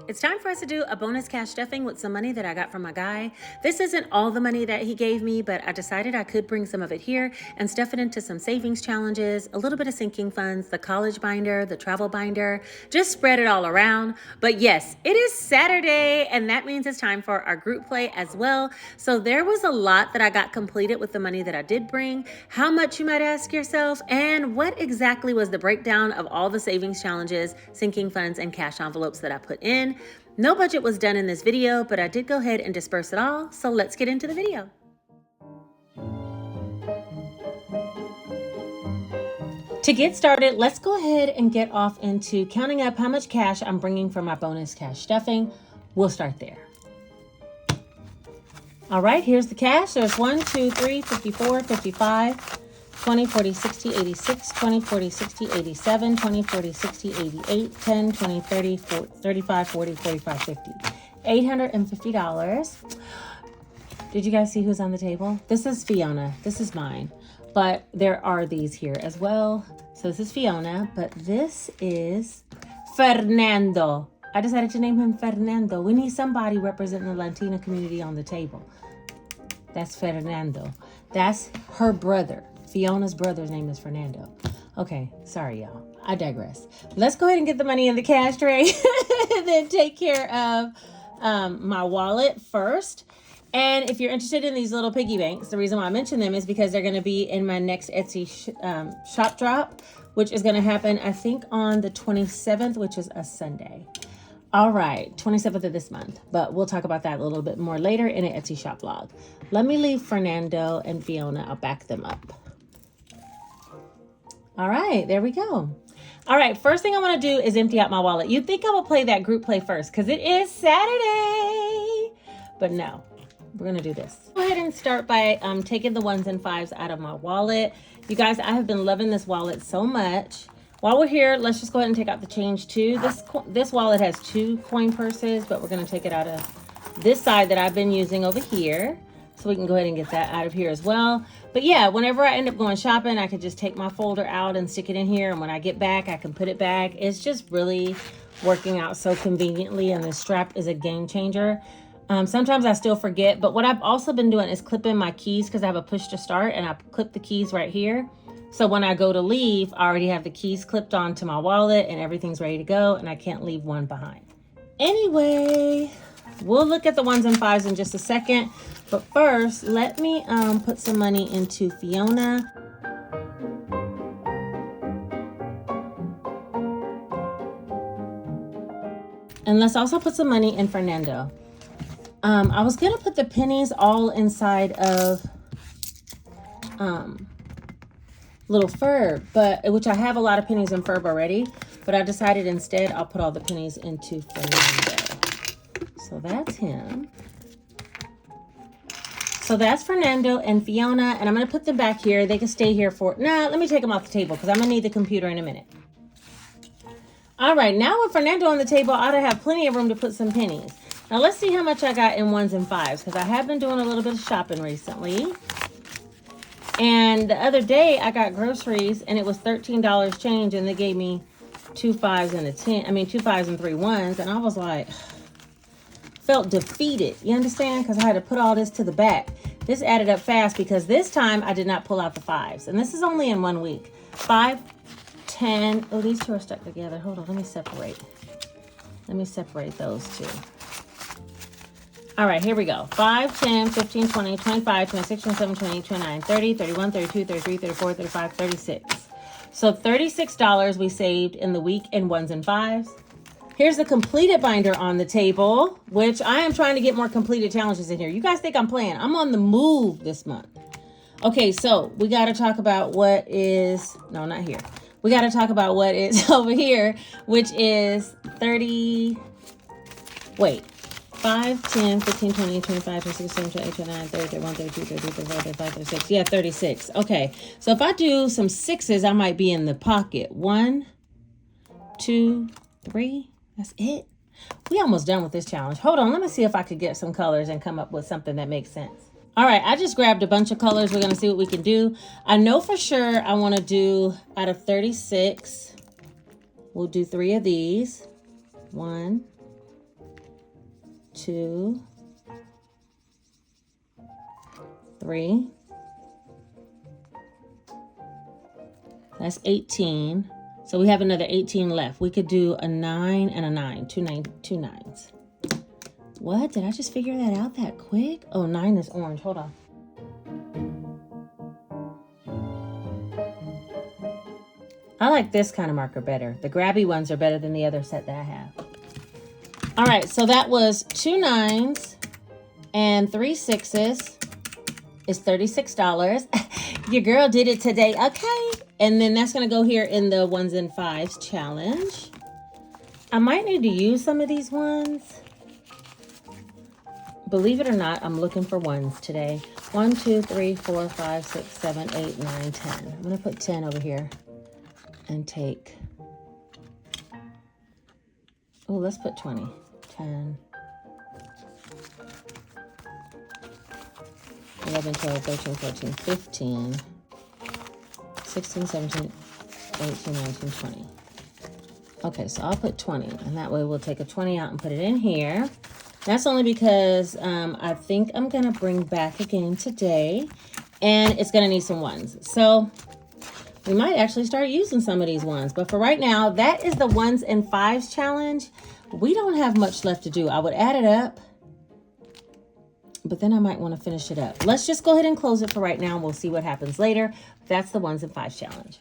It's time for us to do a bonus cash stuffing with some money that I got from my guy. This isn't all the money that he gave me, but I decided I could bring some of it here and stuff it into some savings challenges, a little bit of sinking funds, the college binder, the travel binder, just spread it all around. But yes, it is Saturday, and that means it's time for our group play as well. So there was a lot that I got completed with the money that I did bring. How much, you might ask yourself, and what exactly was the breakdown of all the savings challenges, sinking funds, and cash envelopes that I put in? No budget was done in this video, but I did go ahead and disperse it all, so let's get into the video. To get started, let's go ahead and get off into counting up how much cash I'm bringing for my bonus cash stuffing. We'll start there. All right, here's the cash. There's 1, 2, 3, 54, 55, 20, 40, 60, 86, 20, 40, 60, 87, 20, 40, 60, 88, 10, 20, 30, 40, 35, 40, 45, 50. $850. Did you guys see who's on the table? This is Fiona. This is mine. But there are these here as well. So this is Fiona, but this is Fernando. I decided to name him Fernando. We need somebody representing the Latina community on the table. That's Fernando. That's her brother. Fiona's brother's name is Fernando. Okay, sorry, y'all. I digress. Let's go ahead and get the money in the cash tray and then take care of my wallet first. And if you're interested in these little piggy banks, the reason why I mention them is because they're going to be in my next Etsy shop drop, which is going to happen, I think, on the 27th, which is a Sunday. All right, 27th of this month, but we'll talk about that a little bit more later in an Etsy shop vlog. Let me leave Fernando and Fiona. I'll back them up. All right, there we go. All right, first thing I want to do is empty out my wallet. You'd think I would play that group play first because it is Saturday, but no, we're going to do this. Go ahead and start by taking the 1s and 5s out of my wallet. You guys, I have been loving this wallet so much. While we're here, let's just go ahead and take out the change too. This wallet has 2 coin purses, but we're going to take it out of this side that I've been using over here. So we can go ahead and get that out of here as well. But yeah, whenever I end up going shopping, I could just take my folder out and stick it in here. And when I get back, I can put it back. It's just really working out so conveniently. And the strap is a game changer. Sometimes I still forget. But what I've also been doing is clipping my keys because I have a push to start. And I clip the keys right here. So when I go to leave, I already have the keys clipped onto my wallet and everything's ready to go. And I can't leave one behind. Anyway, we'll look at the 1s and 5s in just a second. But first, let me put some money into Fiona. And let's also put some money in Fernando. I was going to put the pennies all inside of little Ferb, which I have a lot of pennies in Ferb already. But I decided instead I'll put all the pennies into Fernando. So that's him. So that's Fernando and Fiona, and I'm going to put them back here. They can stay here let me take them off the table because I'm going to need the computer in a minute. All right, now with Fernando on the table, I ought to have plenty of room to put some pennies. Now let's see how much I got in 1s and 5s because I have been doing a little bit of shopping recently. And the other day I got groceries and it was $13 change and they gave me 2 5s and 2 5s and 3 1s. And I was like, felt defeated. You understand? Because I had to put all this to the back. This added up fast because this time I did not pull out the 5s. And this is only in 1 week. 5, 10. Oh, these two are stuck together. Hold on. Let me separate. Let me separate those two. All right, here we go. 5, 10, 15, 20, 25, 26, 27, 28, 29, 30, 31, 32, 33, 34, 35, 36. So $36 we saved in the week in 1s and 5s. Here's the completed binder on the table, which I am trying to get more completed challenges in here. You guys think I'm playing? I'm on the move this month. Okay, so we got to talk about what is, no, not here. We got to talk about what is over here, which is 5, 10, 15, 20, 25, 26, 27, 28, 29, 30, 31, 32, 33, 34, 35, 36. Yeah, 36. Okay, so if I do some 6s, I might be in the pocket. 1, 2, 3. That's it. We almost done with this challenge. Hold on, let me see if I could get some colors and come up with something that makes sense. All right, I just grabbed a bunch of colors. We're going to see what we can do. I know for sure I want to do, out of 36, we'll do 3 of these. 1, 2, 3. That's 18. So we have another 18 left. We could do a 9 and a 9. Two nines. What? Did I just figure that out that quick? Oh, 9 is orange. Hold on. I like this kind of marker better. The grabby ones are better than the other set that I have. All right, so that was 2 9s and 3 6s. It's $36. Your girl did it today. Okay. And then that's going to go here in the 1s and 5s challenge. I might need to use some of these ones. Believe it or not, I'm looking for ones today. 1, 2, 3, 4, 5, 6, 7, 8, 9, 10. I'm going to put 10 over here and take... Oh, let's put 20. 10, 11, 12, 13, 14, 15, 16, 17, 18, 19, 20. Okay, so I'll put 20, and that way we'll take a 20 out and put it in here. That's only because I think I'm going to bring back a game today, and it's going to need some ones. So we might actually start using some of these ones. But for right now, that is the 1s and 5s challenge. We don't have much left to do. I would add it up, but then I might want to finish it up. Let's just go ahead and close it for right now. We'll see what happens later. That's the 1s and 5s challenge.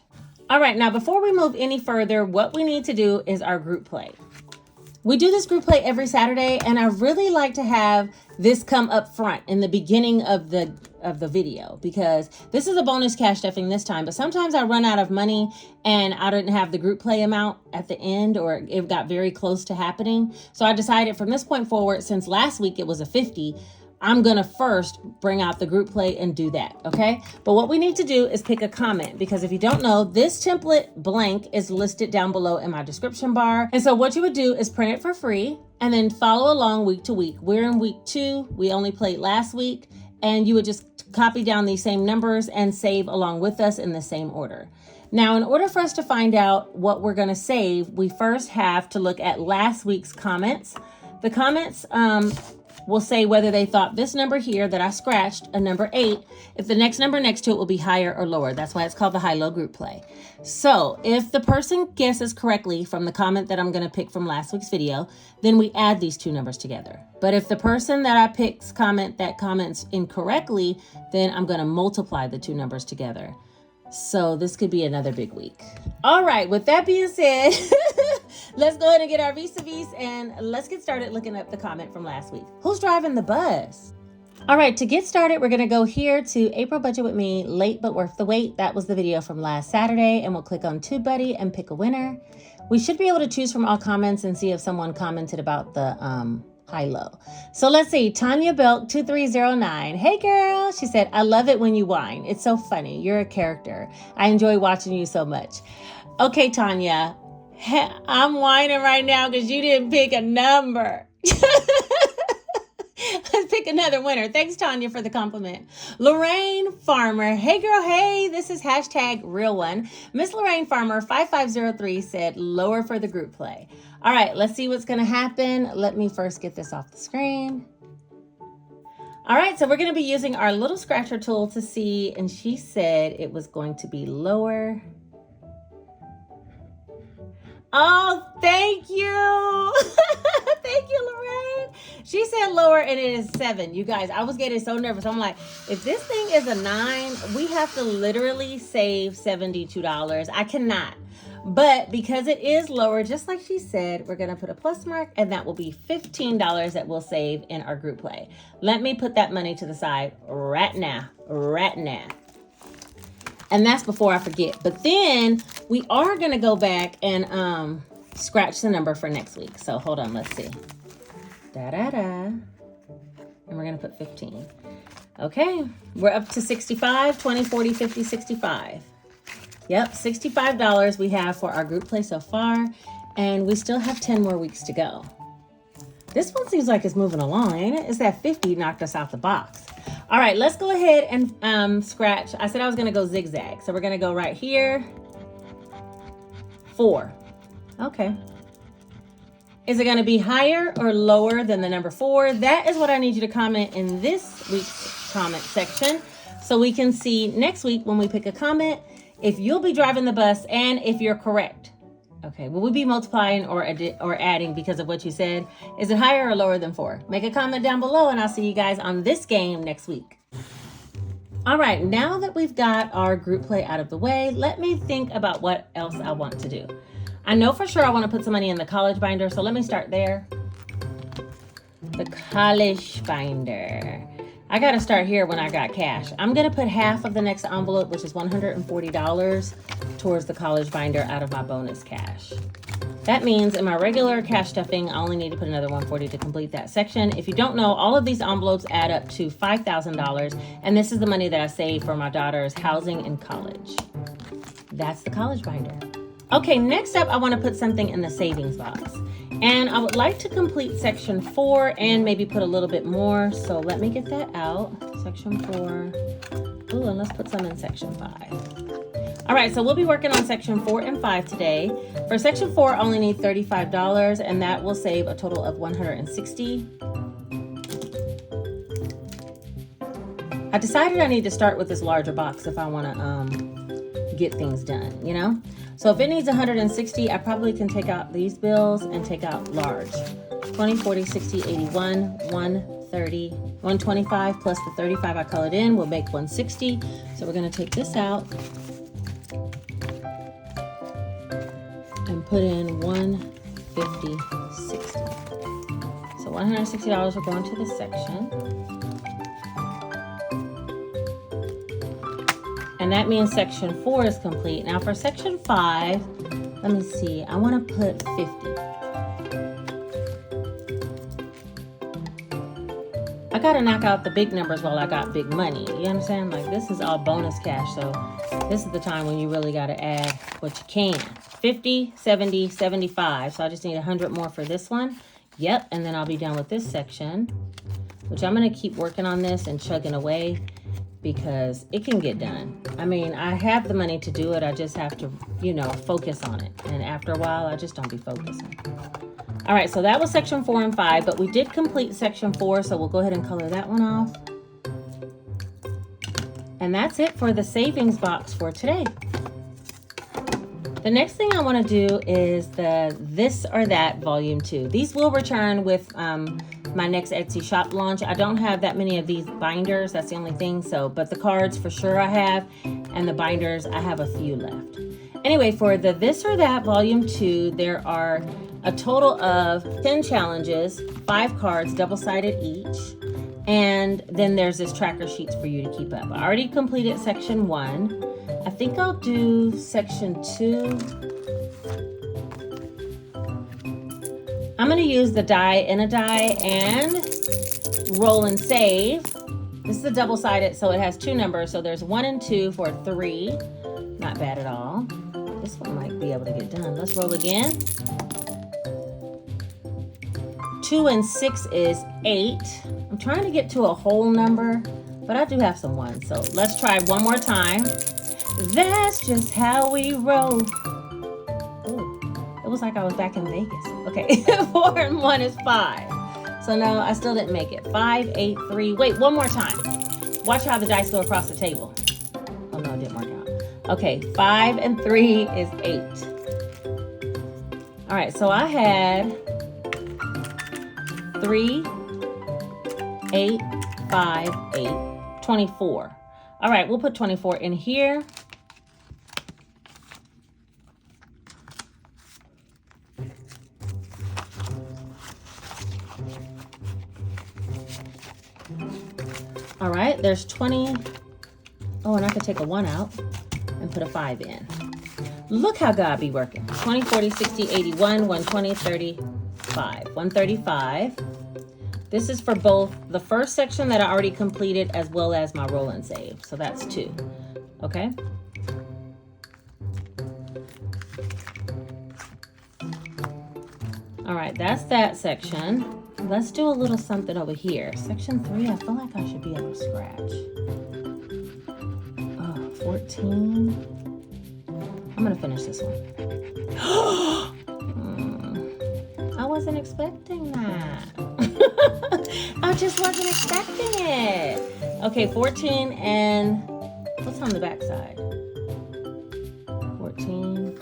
All right, now before we move any further, what we need to do is our group play. We do this group play every Saturday, and I really like to have this come up front in the beginning of the video, because this is a bonus cash stuffing this time, but sometimes I run out of money and I didn't have the group play amount at the end, or it got very close to happening. So I decided from this point forward, since last week it was a 50, I'm gonna first bring out the group play and do that, okay? But what we need to do is pick a comment, because if you don't know, this template blank is listed down below in my description bar. And so what you would do is print it for free and then follow along week to week. We're in week 2, we only played last week, and you would just copy down these same numbers and save along with us in the same order. Now, in order for us to find out what we're gonna save, we first have to look at last week's comments. The comments, will say whether they thought this number here that I scratched, a number 8, if the next number next to it will be higher or lower. That's why it's called the high-low group play. So if the person guesses correctly from the comment that I'm going to pick from last week's video, then we add these two numbers together. But if the person that I pick's comment that comments incorrectly, then I'm going to multiply the two numbers together. So this could be another big week. All right, with that being said, let's go ahead and get our vis-a-vis and let's get started looking up the comment from last week. Who's driving the bus? All right, to get started, we're gonna go here to April Budget With Me, Late But Worth the Wait. That was the video from last Saturday, and we'll click on TubeBuddy and pick a winner. We should be able to choose from all comments and see if someone commented about the high-low. So let's see, Tanya Belk 2309. Hey girl, she said, I love it when you whine. It's so funny. You're a character. I enjoy watching you so much. Okay, Tanya, I'm whining right now because you didn't pick a number. Let's pick another winner. Thanks, Tanya, for the compliment. Lorraine Farmer. Hey, girl. Hey, this is hashtag real one. Miss Lorraine Farmer 5503 said lower for the group play. All right, let's see what's going to happen. Let me first get this off the screen. All right, so we're going to be using our little scratcher tool to see, and she said it was going to be lower. Oh, thank you. Thank you, Lorraine. She said lower, and it is 7. You guys, I was getting so nervous. I'm like, if this thing is a 9, we have to literally save $72. I cannot. But because it is lower, just like she said, we're going to put a plus mark, and that will be $15 that we'll save in our group play. Let me put that money to the side right now. And that's before I forget. But then we are going to go back and scratch the number for next week. So hold on, let's see. And we're going to put 15. Okay, we're up to 65, 20, 40, 50, 65. Yep, $65 we have for our group play so far. And we still have 10 more weeks to go. This one seems like it's moving along, ain't it? It's that 50 knocked us out the box. All right, let's go ahead and scratch. I said I was gonna go zigzag. So we're gonna go right here. 4. Okay. Is it going to be higher or lower than the number 4? That is what I need you to comment in this week's comment section so we can see next week when we pick a comment if you'll be driving the bus and if you're correct. Okay, will we be multiplying or adding because of what you said? Is it higher or lower than 4? Make a comment down below and I'll see you guys on this game next week. All right, now that we've got our group play out of the way, let me think about what else I want to do. I know for sure I want to put some money in the college binder, so let me start there. The college binder. I got to start here when I got cash. I'm going to put half of the next envelope, which is $140, towards the college binder out of my bonus cash. That means in my regular cash stuffing, I only need to put another $140 to complete that section. If you don't know, all of these envelopes add up to $5,000, and this is the money that I saved for my daughter's housing in college. That's the college binder. Okay, next up, I want to put something in the savings box. And I would like to complete section 4 and maybe put a little bit more. So let me get that out. Section 4. Ooh, and let's put some in section 5. All right, so we'll be working on section 4 and 5 today. For section 4, I only need $35, and that will save a total of $160. I decided I need to start with this larger box if I want to get things done, you know? So if it needs 160, I probably can take out these bills and take out large. 20, 40, 60, 81, 130, 125 plus the 35 I colored in will make 160. So we're going to take this out and put in 150, 60. So $160 will go into this section. And that means section 4 is complete. Now for section 5, let me see. I want to put 50. I got to knock out the big numbers while I got big money. You understand? Like this is all bonus cash. So this is the time when you really got to add what you can. 50, 70, 75. So I just need 100 more for this one. Yep. And then I'll be done with this section, which I'm going to keep working on this and chugging away, because it can get done. I mean, I have the money to do it. I just have to, you know, focus on it. And after a while, I just don't be focusing. All right, so that was section 4 and 5, but we did complete section 4, so we'll go ahead and color that one off. And that's it for the savings box for today. The next thing I want to do is the This or That Volume 2. These will return with my next Etsy shop launch. I don't have that many of these binders. That's the only thing. But the cards for sure I have, and the binders, I have a few left. Anyway, for the This or That Volume 2, there are a total of 10 challenges, 5 cards, double-sided each. And then there's this tracker sheets for you to keep up. I already completed section 1. I think I'll do section 2. I'm going to use the die in a die and roll and save. This is a double-sided, so it has 2 numbers. So there's 1 and 2 for 3. Not bad at all. This one might be able to get done. Let's roll again. 2 and 6 is 8. I'm trying to get to a whole number, but I do have some 1s. So let's try one more time. That's just how we roll. It was like I was back in Vegas. Okay, 4 and 1 is 5. So no, I still didn't make it. 5, 8, 3. Wait, one more time. Watch how the dice go across the table. Oh no, it didn't work out. Okay, 5 and 3 is 8. All right, so I had 3, 8, 5, 8, 24. All right, we'll put 24 in here. All right, there's 20. Oh, and I could take a 1 out and put a 5 in. Look how God be working. 20, 40, 60, 81, 120, 35. 135. This is for both the first section that I already completed as well as my roll and save. So that's 2. Okay. All right, that's that section. Let's do a little something over here. Section 3, I feel like I should be able to scratch. 14. I'm gonna finish this one. I wasn't expecting that. I just wasn't expecting it. Okay, 14 and what's on the back side? 14.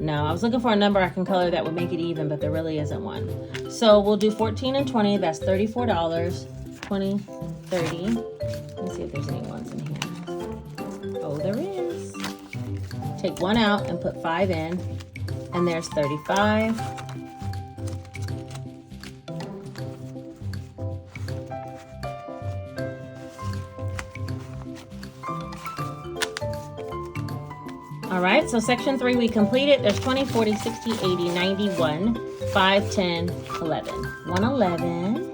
No, I was looking for a number I can color that would make it even, but there really isn't one. So we'll do 14 and 20. That's $34. 20, 30. Let me see if there's any ones in here. Oh, there is. Take one out and put 5 in. And there's 35. All right, so section 3 we completed. There's 20, 40, 60, 80, 91, 5, 10, 11. 111.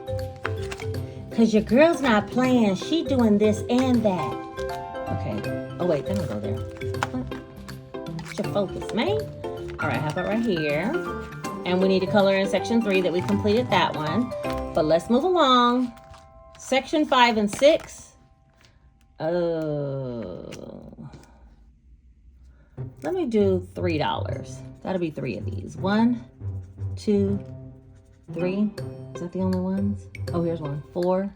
Because your girl's not playing. She doing this and that. Okay. Oh, wait, then I'll go there. What's your focus, man? All right, how about right here? And we need to color in section 3 that we completed that one. But let's move along. Section 5 and 6. Oh. Let me do $3. That'll be 3 of these. 1, 2, 3. Is that the only ones? Oh, here's one. 4.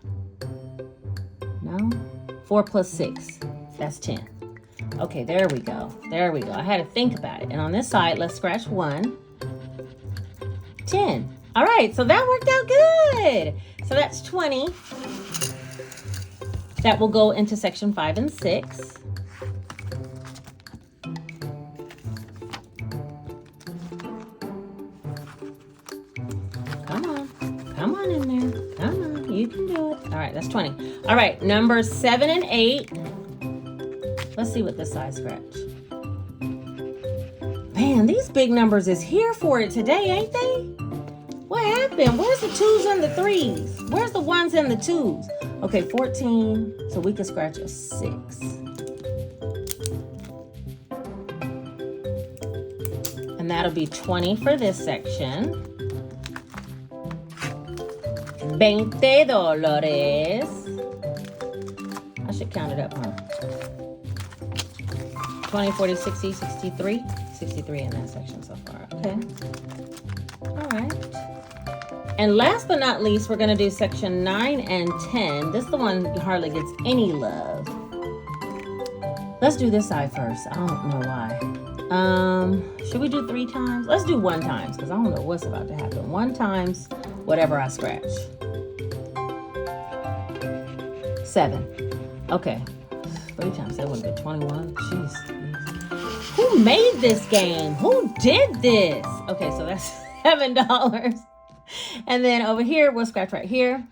No? 4 plus 6. That's 10. Okay, there we go. There we go. I had to think about it. And on this side, let's scratch 1. 10. All right, so that worked out good. So that's 20. That will go into section 5 and 6. Come on in there. Come on, you can do it. All right, that's 20. All right, numbers 7 and 8. Let's see what this side scratch. Man, these big numbers is here for it today, ain't they? What happened? Where's the 2s and the 3s? Where's the 1s and the 2s? Okay, 14. So we can scratch a 6. And that'll be 20 for this section. $20. I should count it up, huh? 20, 40, 60, 63. 63 in that section so far. Okay. All right. And last but not least, we're going to do section 9 and 10. This is the one that hardly gets any love. Let's do this side first. I don't know why. Should we do 3 times? Let's do 1 times because I don't know what's about to happen. 1 times whatever I scratch. 7. Okay. 3 times 7 would be 21. Jeez. Who made this game? Who did this? Okay, so that's $7. And then over here, we'll scratch right here.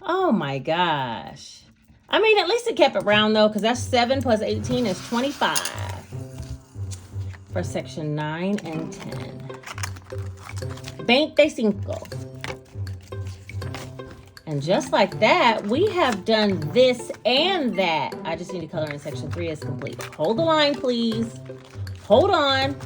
Oh my gosh. I mean, at least it kept it round though, because that's 7 plus 18 is 25 for section 9 and 10. 25. And just like that, we have done this and that. I just need to color in section 3 is complete. Hold the line, please. Hold on.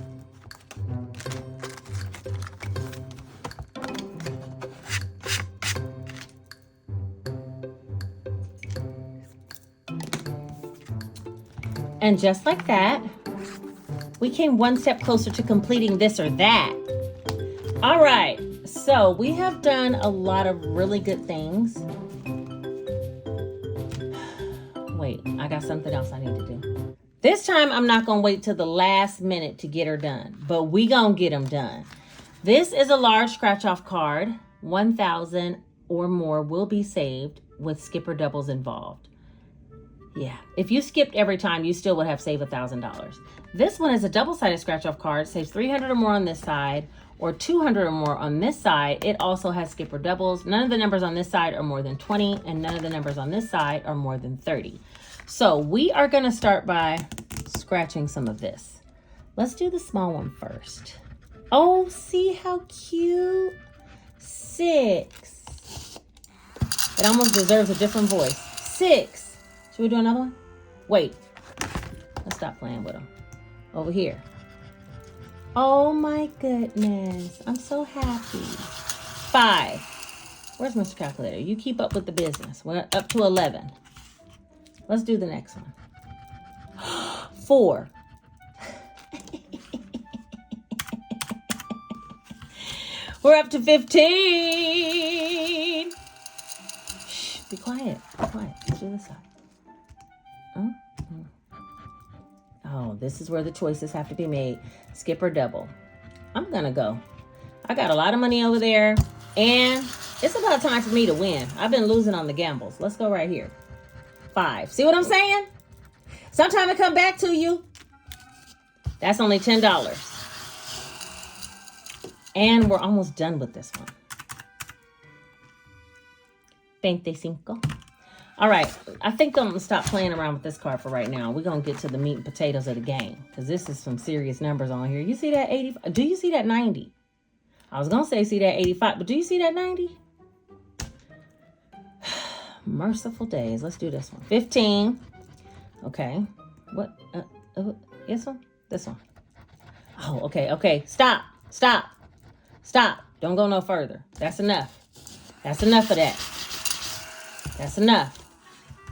And just like that, we came one step closer to completing this or that. All right. So we have done a lot of really good things. Wait, I got something else I need to do. This time I'm not gonna wait till the last minute to get her done, but we gonna get them done. This is a large scratch off card. 1,000 or more will be saved with skipper doubles involved. Yeah, if you skipped every time, you still would have saved $1,000. This one is a double-sided scratch-off card. Saves 300 or more on this side, or 200 or more on this side. It also has skipper doubles. None of the numbers on this side are more than 20, and none of the numbers on this side are more than 30. So we are going to start by scratching some of this. Let's do the small one first. Oh, see how cute? 6. It almost deserves a different voice. 6. Should we do another one? Wait. Let's stop playing with them. Over here. Oh my goodness. I'm so happy. 5. Where's Mr. Calculator? You keep up with the business. We're up to 11. Let's do the next one. 4. We're up to 15. Shh, be quiet. Be quiet. Let's do this side. Oh, this is where the choices have to be made. Skip or double. I'm going to go. I got a lot of money over there. And it's about time for me to win. I've been losing on the gambles. Let's go right here. 5. See what I'm saying? Sometime it come back to you. That's only $10. And we're almost done with this one. 25. All right. I think I'm going to stop playing around with this card for right now. We're going to get to the meat and potatoes of the game. Because this is some serious numbers on here. You see that 80? Do you see that 90? I was going to say see that 85. But do you see that 90? Merciful days. Let's do this one. 15. Okay. What? This one? This one. Oh, okay. Okay. Stop. Stop. Stop. Don't go no further. That's enough. That's enough of that. That's enough.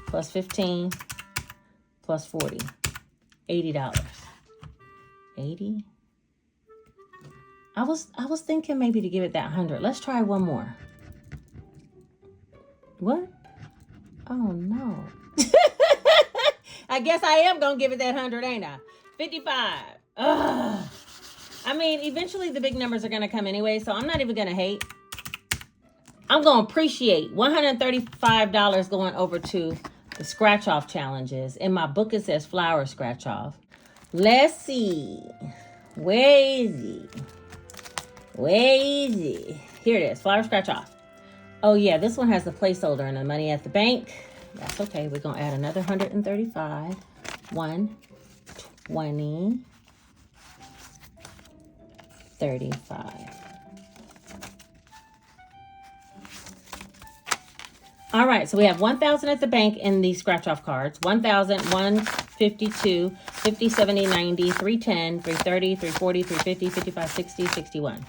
Plus 15. Plus 40. $80. 80. I was thinking maybe to give it that 100. Let's try one more. What? Oh no. I guess I am gonna give it that 100, ain't I? 55. Ugh. I mean, eventually the big numbers are gonna come anyway, so I'm not even gonna hate. I'm gonna appreciate $135 going over to the scratch off challenges. In my book it says flower scratch off. Let's see. Where is it? Where is it? Here it is. Flower scratch off. Oh yeah, this one has the placeholder and the money at the bank. That's okay. We're gonna add another 135. 120. 35. All right, so we have 1,000 at the bank in these scratch-off cards. 1,000, 152, 50, 70, 90, 310, 330, 340, 350, 55, 60, 61.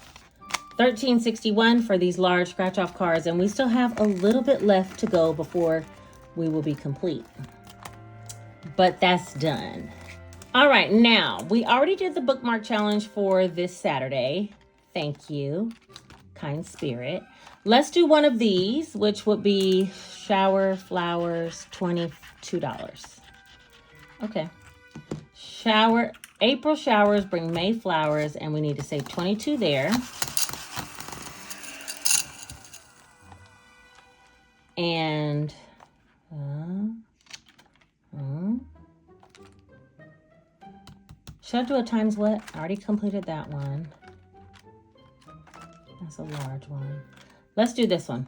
1361 for these large scratch-off cards, and we still have a little bit left to go before we will be complete. But that's done. All right, now, we already did the bookmark challenge for this Saturday. Thank you, kind spirit. Let's do one of these, which would be shower flowers, $22. Okay. Shower, April showers bring May flowers, and we need to say 22 there. And should I do a times what? I already completed that one. That's a large one. Let's do this one.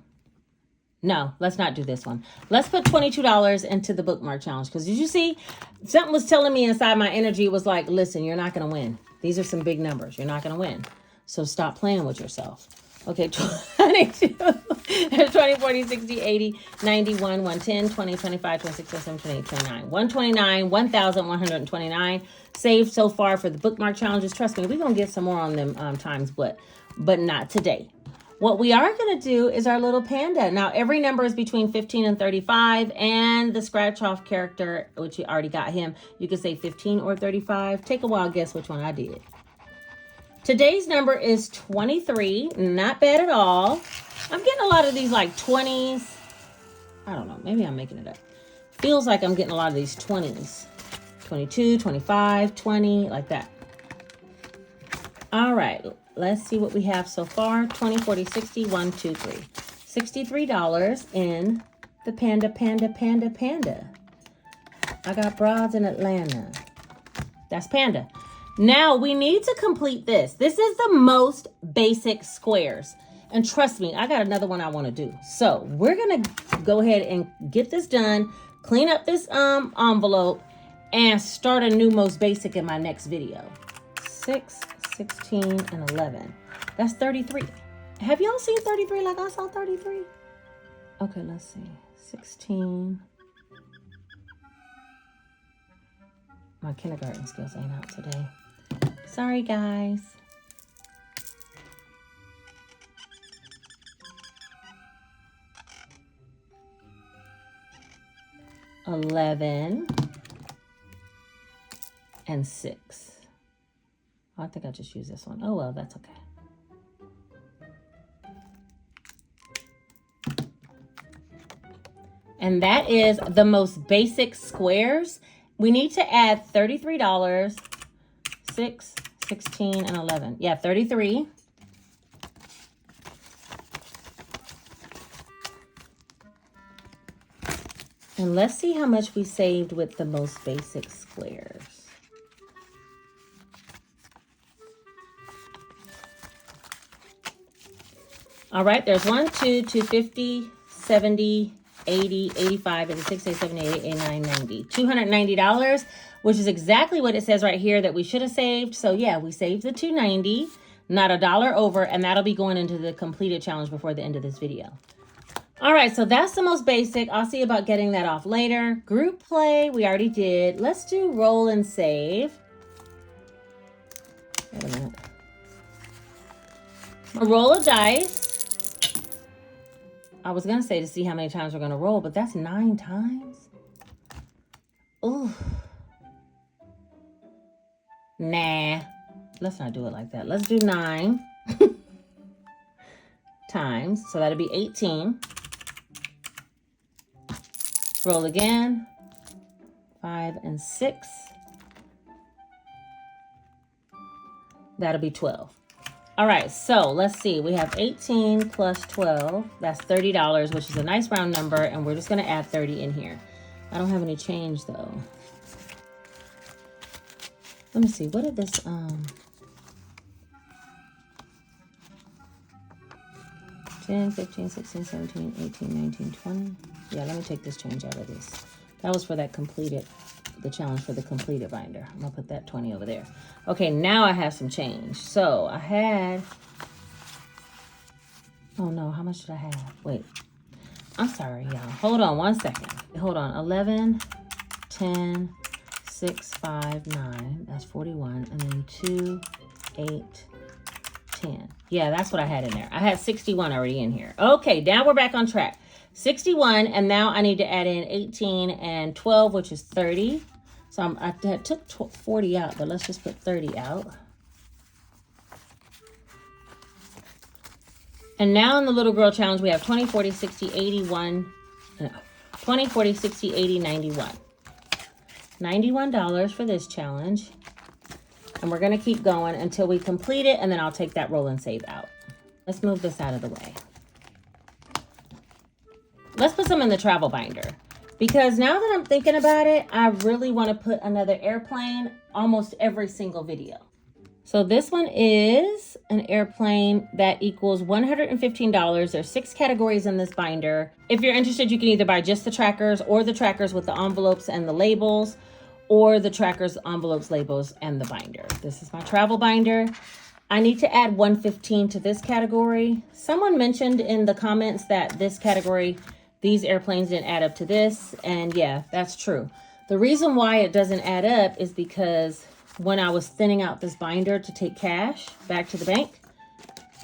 No, let's not do this one. Let's put $22 into the bookmark challenge. Because did you see? Something was telling me inside my energy was like, listen, you're not going to win. These are some big numbers. You're not going to win. So stop playing with yourself. Okay, 22, 20, 40, 60, 80, 91, 110, 20, 25, 26, 27, 28, 29. 129, 1,129 saved so far for the bookmark challenges. Trust me, we're going to get some more on them times what, but not today. What we are going to do is our little panda. Now, every number is between 15 and 35, and the scratch-off character, which you already got him, you could say 15 or 35. Take a wild guess which one I did. Today's number is 23. Not bad at all. I'm getting a lot of these like 20s. I don't know. Maybe I'm making it up. Feels like I'm getting a lot of these 20s. 22, 25, 20, like that. All right. Let's see what we have so far. 20, 40, 60, 1, 2, 3. $63 in the panda. I got broads in Atlanta. That's panda. Now we need to complete this. This is the most basic squares. And trust me, I got another one I want to do. So we're going to go ahead and get this done, clean up this envelope, and start a new most basic in my next video. 6, 16, and 11. That's 33. Have y'all seen 33 like I saw 33? Okay, let's see. 16. My kindergarten skills ain't out today. Sorry, guys. $11 and 6. I think I just used this one. Oh, well, that's okay. And that is the most basic squares. We need to add $33, 6, 16, and 11. Yeah, 33. And let's see how much we saved with the most basic squares. All right, there's 1, 2, 250, 70, 80, 85, 86, 87, 88, 89, 90. $290, which is exactly what it says right here that we should have saved. So yeah, we saved the $290, not $1 over, and that'll be going into the completed challenge before the end of this video. All right, so that's the most basic. I'll see about getting that off later. Group play, we already did. Let's do roll and save. Wait a minute. A roll of dice. I was going to say to see how many times we're going to roll, but that's 9 times. Ooh. Nah. Let's not do it like that. Let's do 9 times. So that'll be 18. Roll again. 5 and 6. That'll be 12. All right, so let's see. We have 18 plus 12. That's $30, which is a nice round number, and we're just going to add 30 in here. I don't have any change, though. Let me see. What did this... 10, 15, 16, 17, 18, 19, 20. Yeah, let me take this change out of this. That was for that completed... the challenge for the completed binder. I'm gonna put that 20 over there. Okay, now I have some change. So I had, oh no, how much did I have? Wait, I'm sorry, y'all. Hold on one second. Hold on, 11, 10, 6, 5, 9. That's 41. And then 2, 8, 10. Yeah, that's what I had in there. I had 61 already in here. Okay, now we're back on track. 61, and now I need to add in 18 and 12, which is 30. So I took 40 out, but let's just put 30 out. And now in the little girl challenge, we have 20, 40, 60, 81, no, 20, 40, 60, 80, 91. $91 for this challenge. And we're going to keep going until we complete it, and then I'll take that roll and save out. Let's move this out of the way. Let's put some in the travel binder, because now that I'm thinking about it, I really want to put another airplane almost every single video. So this one is an airplane that equals $115. There's 6 categories in this binder. If you're interested, you can either buy just the trackers or the trackers with the envelopes and the labels, or the trackers, envelopes, labels, and the binder. This is my travel binder. I need to add 115 to this category. Someone mentioned in the comments that this category, these airplanes didn't add up to this. And yeah, that's true. The reason why it doesn't add up is because when I was thinning out this binder to take cash back to the bank,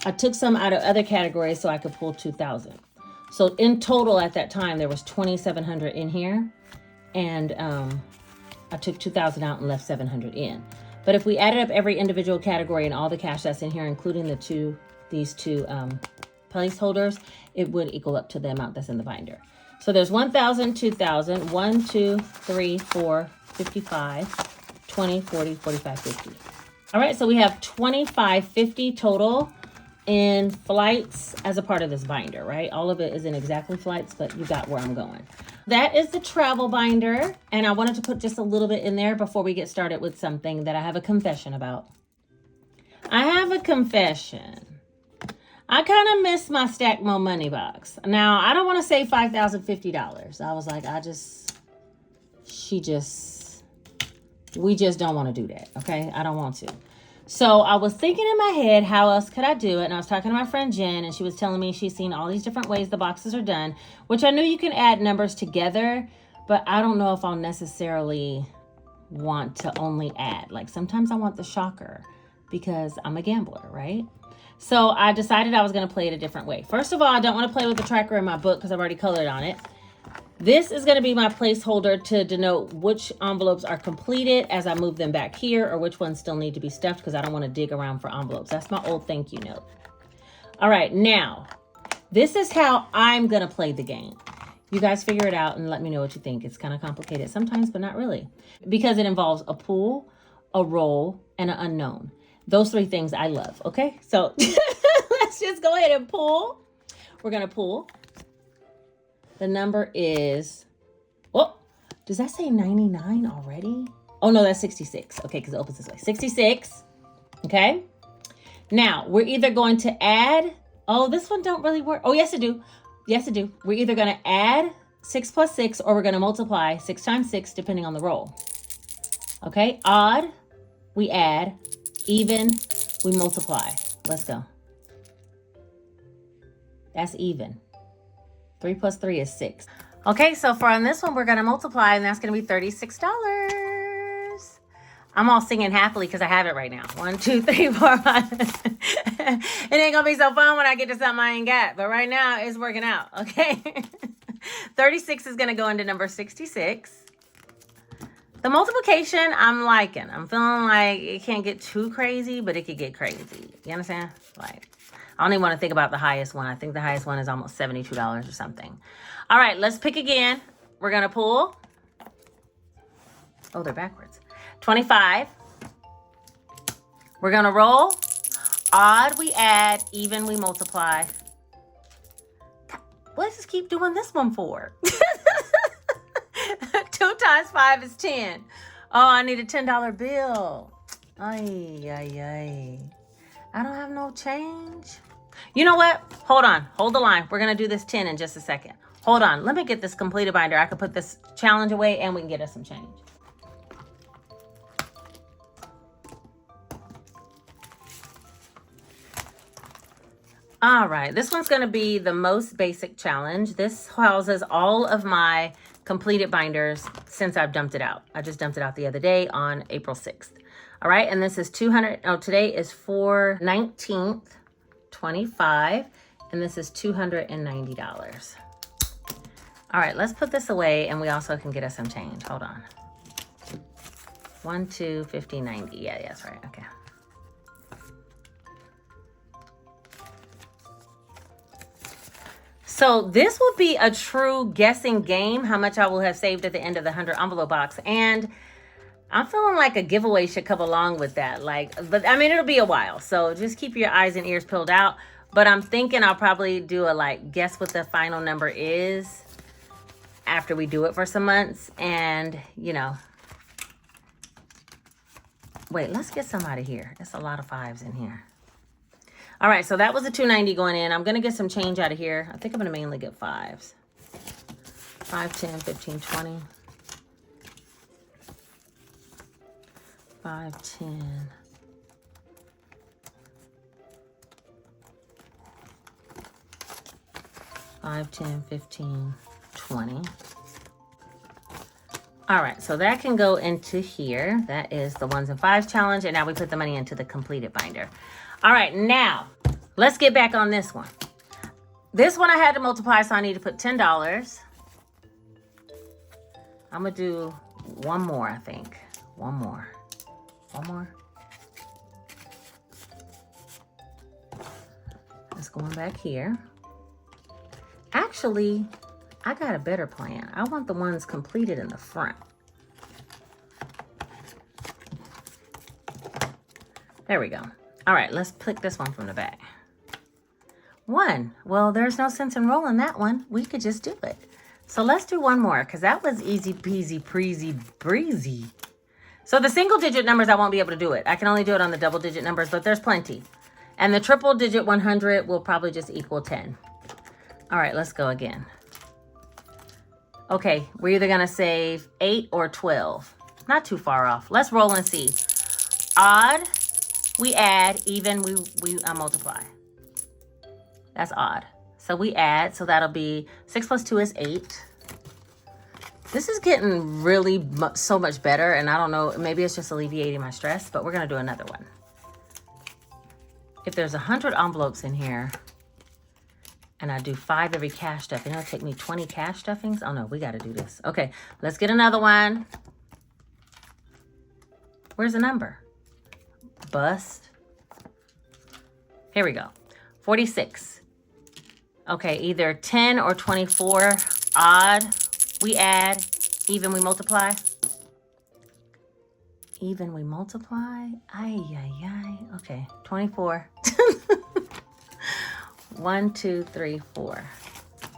I took some out of other categories so I could pull 2,000. So in total at that time, there was 2,700 in here. And I took 2,000 out and left 700 in. But if we added up every individual category and all the cash that's in here, including these two placeholders, it would equal up to the amount that's in the binder. So there's 1,000, 2,000, 1, 2, 3, 4, 55, 20, 40, 45, 50. All right, so we have 2550 total in flights as a part of this binder, right? All of it is in exactly flights, but you got where I'm going. That is the travel binder, and I wanted to put just a little bit in there before we get started with something that I have a confession about. I have a confession. I kind of missed my Stack Mo Money box. Now, I don't want to say $5,050. I was like, we just don't want to do that, okay? I don't want to. So I was thinking in my head, how else could I do it? And I was talking to my friend Jen, and she was telling me she's seen all these different ways the boxes are done, which I knew you can add numbers together, but I don't know if I'll necessarily want to only add. Like sometimes I want the shocker because I'm a gambler, right? So I decided I was going to play it a different way. First of all, I don't want to play with the tracker in my book because I've already colored on it. This is going to be my placeholder to denote which envelopes are completed as I move them back here, or which ones still need to be stuffed because I don't want to dig around for envelopes. That's my old thank you note. All right, now, this is how I'm going to play the game. You guys figure it out and let me know what you think. It's kind of complicated sometimes, but not really. Because it involves a pool, a roll, and an unknown. Those three things I love, okay? So let's just go ahead and pull. We're going to pull. The number is, oh, does that say 99 already? Oh, no, that's 66. Okay, because it opens this way. 66, okay? Now, we're either going to add, oh, this one don't really work. Oh, yes, it do. Yes, it do. We're either going to add 6 plus 6 or we're going to multiply 6 times 6 depending on the roll. Okay, odd, we add. Even, we multiply. Let's go. That's even. 3 plus 3 is 6. Okay, so for on this one, we're going to multiply, and that's going to be $36. I'm all singing happily because I have it right now. 1, 2, 3, 4, 5. It ain't going to be so fun when I get to something I ain't got. But right now, it's working out, okay? 36 is going to go into number 66. The multiplication, I'm liking. I'm feeling like it can't get too crazy, but it could get crazy. You understand? Like, I don't even want to think about the highest one. I think the highest one is almost $72 or something. All right, let's pick again. We're going to pull. Oh, they're backwards. 25. We're going to roll. Odd, we add. Even, we multiply. Let's just keep doing this one for. 2 times 5 is 10. Oh, I need a $10 bill. Ay, ay, ay. I don't have no change. You know what? Hold on. Hold the line. We're going to do this 10 in just a second. Hold on. Let me get this completed binder. I can put this challenge away and we can get us some change. All right. This one's going to be the most basic challenge. This houses all of my completed binders since I've dumped it out. I just dumped it out the other day on April 6th. All right, and this is 200, oh, today is 4/19/25, and this is $290. All right, let's put this away, and we also can get us some change. Hold on. 1, 2, 50, 90. Yeah, that's right, okay. So this will be a true guessing game, how much I will have saved at the end of the 100 envelope box. And I'm feeling like a giveaway should come along with that. But I mean, it'll be a while. So just keep your eyes and ears peeled out. But I'm thinking I'll probably do a guess what the final number is after we do it for some months. And, you know, wait, let's get some out of here. It's a lot of 5s in here. All right, so that was a $290 going in. I'm going to get some change out of here. I think I'm going to mainly get 5s. 5, 10, 15, 20. 5, 10. $5, 10, 15, 20. All right, so that can go into here. That is the 1s and 5s challenge, and now we put the money into the completed binder. All right, now let's get back on this one. This one I had to multiply, so I need to put $10. I'm gonna do one more, I think. One more. Let's go on back here. Actually, I got a better plan. I want the ones completed in the front. There we go. All right, let's pick this one from the back. 1. Well, there's no sense in rolling that one. We could just do it. So let's do one more because that was easy peasy, breezy. So the single digit numbers, I won't be able to do it. I can only do it on the double digit numbers, but there's plenty. And the triple digit 100 will probably just equal 10. All right, let's go again. Okay, we're either going to save 8 or 12. Not too far off. Let's roll and see. Odd, we add. Even, we multiply. That's odd. So we add, so that'll be 6 plus 2 is 8. This is getting really so much better, and I don't know, maybe it's just alleviating my stress, but we're going to do another one. If there's 100 envelopes in here, and I do 5 every cash stuffing, it'll take me 20 cash stuffings. Oh no, we got to do this. Okay, let's get another one. Where's the number? Bust. Here we go. 46. Okay, either 10 or 24. Odd, we add. Even, we multiply. Even, we multiply. Ay, ay, ay. Okay, 24. 1, 2, 3, 4.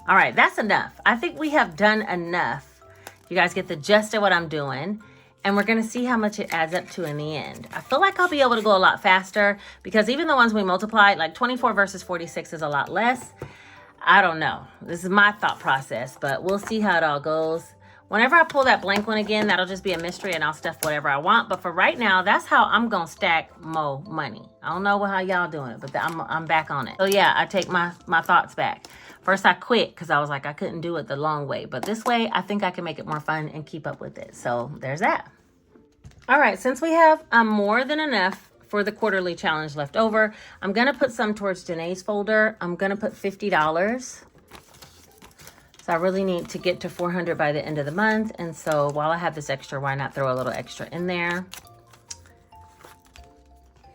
All right, that's enough. I think we have done enough. You guys get the gist of what I'm doing. And we're going to see how much it adds up to in the end. I feel like I'll be able to go a lot faster because even the ones we multiplied, like 24 versus 46 is a lot less. I don't know. This is my thought process, but we'll see how it all goes. Whenever I pull that blank one again, that'll just be a mystery and I'll stuff whatever I want. But for right now, that's how I'm going to stack more money. I don't know how y'all doing it, but I'm back on it. So yeah, I take my thoughts back. First, I quit because I was like, I couldn't do it the long way. But this way, I think I can make it more fun and keep up with it. So there's that. All right, since we have more than enough for the quarterly challenge left over, I'm going to put some towards Janae's folder. I'm going to put $50. So I really need to get to 400 by the end of the month. And so while I have this extra, why not throw a little extra in there?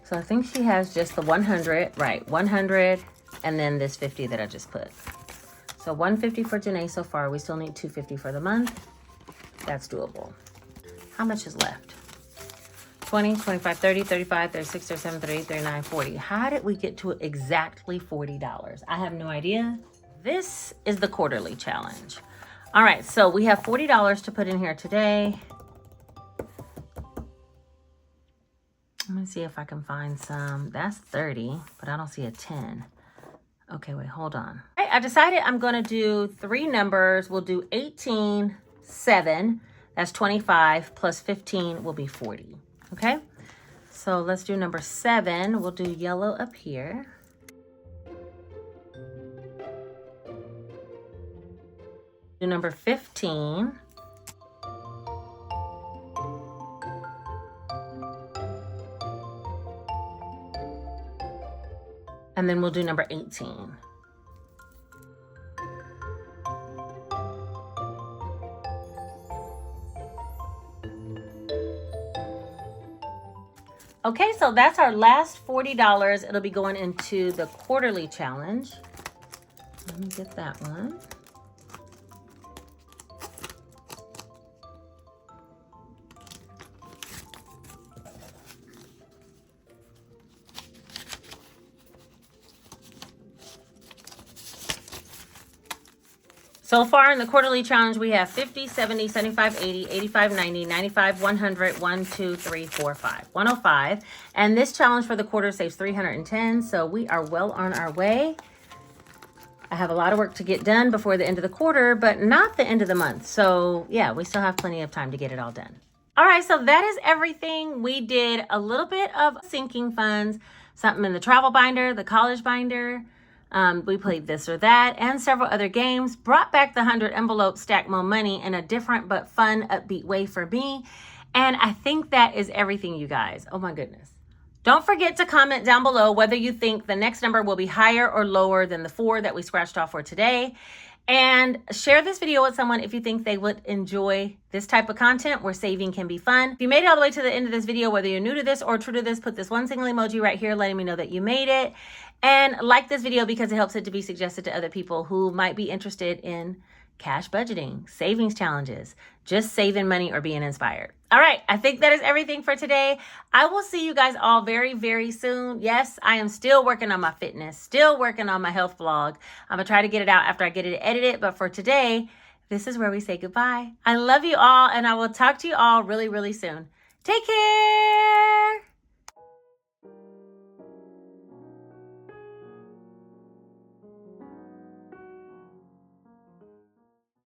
So I think she has just the 100, right? 100, and then this 50 that I just put. So 150 for Janae so far. We still need 250 for the month. That's doable. How much is left? 20, 25, 30, 35, 36, 37, 38, 39, 40. How did we get to exactly $40? I have no idea. This is the quarterly challenge. All right, so we have $40 to put in here today. I'm gonna see if I can find some. That's 30, but I don't see a 10. Okay, wait, hold on. All right, I decided I'm gonna do 3 numbers. We'll do 18, 7, that's 25, plus 15 will be 40, okay? So let's do number 7. We'll do yellow up here. Do number 15. And then we'll do number 18. Okay, so that's our last $40. It'll be going into the quarterly challenge. Let me get that one. So far in the quarterly challenge, we have 50, 70, 75, 80, 85, 90, 95, 100, 1, 2, 3, 4, 5, 105. And this challenge for the quarter saves 310. So we are well on our way. I have a lot of work to get done before the end of the quarter, but not the end of the month. So yeah, we still have plenty of time to get it all done. All right, so that is everything. We did a little bit of sinking funds, something in the travel binder, the college binder. We played this or that and several other games, brought back the 100 envelope stack more money in a different but fun, upbeat way for me. And I think that is everything, you guys. Oh my goodness. Don't forget to comment down below whether you think the next number will be higher or lower than the 4 that we scratched off for today. And share this video with someone if you think they would enjoy this type of content where saving can be fun. If you made it all the way to the end of this video, whether you're new to this or true to this, put this one single emoji right here letting me know that you made it. And like this video because it helps it to be suggested to other people who might be interested in cash budgeting, savings challenges, just saving money or being inspired. All right, I think that is everything for today. I will see you guys all very, very soon. Yes, I am still working on my fitness, still working on my health vlog. I'm gonna try to get it out after I get it edited, but for today, this is where we say goodbye. I love you all, and I will talk to you all really, really soon. Take care.